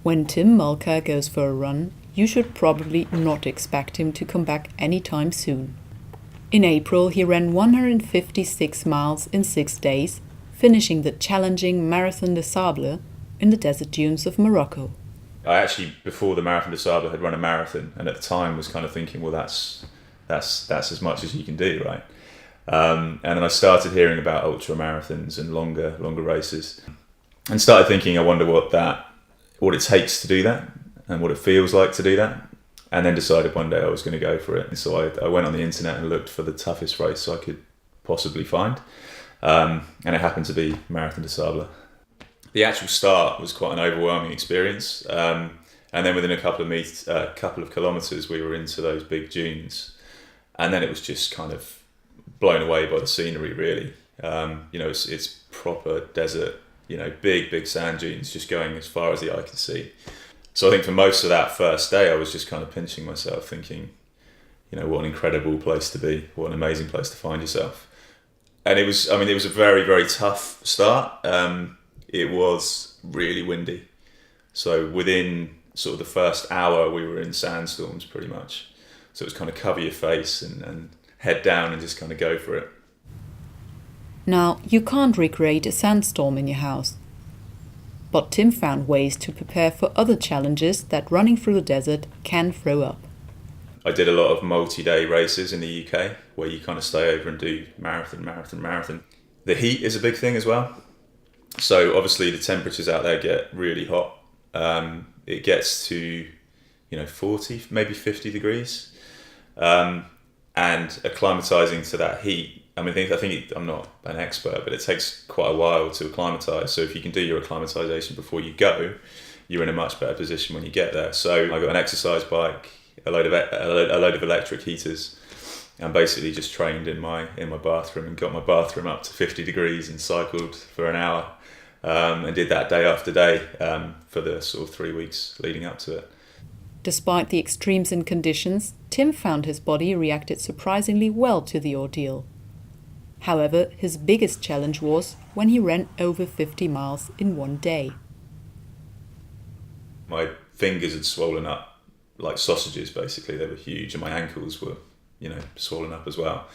When Tim Mulcair goes for a run, you should probably not expect him to come back anytime soon. In April, he ran 156 miles in 6 days, finishing the challenging Marathon des Sables in the desert dunes of Morocco. I actually, before the Marathon des Sables, had run a marathon, and at the time was kind of thinking, well, that's as much as you can do, right? And then I started hearing about ultra marathons and longer races, and started thinking, I wonder what it takes to do that, and what it feels like to do that. And then decided one day I was going to go for it. And so I went on the internet and looked for the toughest race I could possibly find, and it happened to be Marathon des Sables. The actual start was quite an overwhelming experience, and then within a couple of kilometres we were into those big dunes, and then it was just kind of blown away by the scenery, really. It's proper desert, big sand dunes just going as far as the eye can see. So I think for most of that first day I was just kind of pinching myself, thinking, what an incredible place to be, what an amazing place to find yourself. And it was a very, very tough start. It was really windy. So within sort of the first hour we were in sandstorms pretty much. So it was kind of cover your face and head down and just kind of go for it. Now, you can't recreate a sandstorm in your house. But Tim found ways to prepare for other challenges that running through the desert can throw up. I did a lot of multi-day races in the UK where you kind of stay over and do marathon. The heat is a big thing as well. So obviously the temperatures out there get really hot. It gets to 40, maybe 50 degrees. And acclimatizing to that heat, I think I'm not an expert, but it takes quite a while to acclimatise. So if you can do your acclimatisation before you go, you're in a much better position when you get there. So I got an exercise bike, a load of electric heaters, and basically just trained in my bathroom and got my bathroom up to 50 degrees and cycled for an hour, and did that day after day for the sort of 3 weeks leading up to it. Despite the extremes in conditions, Tim found his body reacted surprisingly well to the ordeal. However, his biggest challenge was when he ran over 50 miles in one day. My fingers had swollen up like sausages, basically. They were huge, and my ankles were, swollen up as well.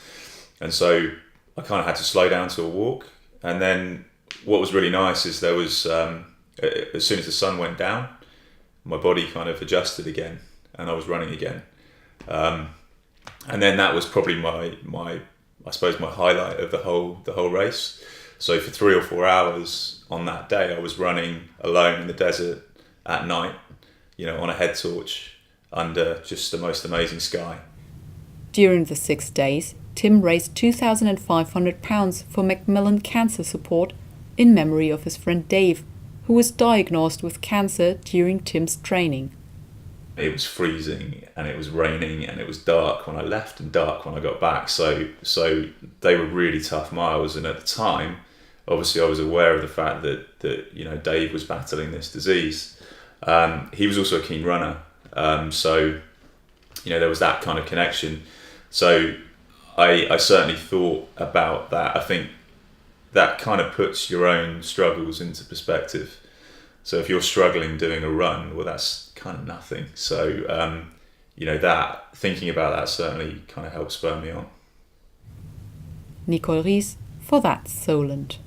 And so I kind of had to slow down to a walk. And then what was really nice is there was, as soon as the sun went down, my body kind of adjusted again, and I was running again. And then that was probably my highlight of the whole race. So for 3 or 4 hours on that day, I was running alone in the desert at night, on a head torch under just the most amazing sky. During the 6 days, Tim raised £2,500 for Macmillan Cancer Support in memory of his friend Dave, who was diagnosed with cancer during Tim's training. It was freezing, and it was raining, and it was dark when I left and dark when I got back. So they were really tough miles. And at the time, obviously, I was aware of the fact that Dave was battling this disease. He was also a keen runner, so there was that kind of connection. So I certainly thought about that. I think that kind of puts your own struggles into perspective. So if you're struggling doing a run, well, that's kind of nothing. So, that thinking about that certainly kind of helped spur me on. Nicole Ris for That's Solent.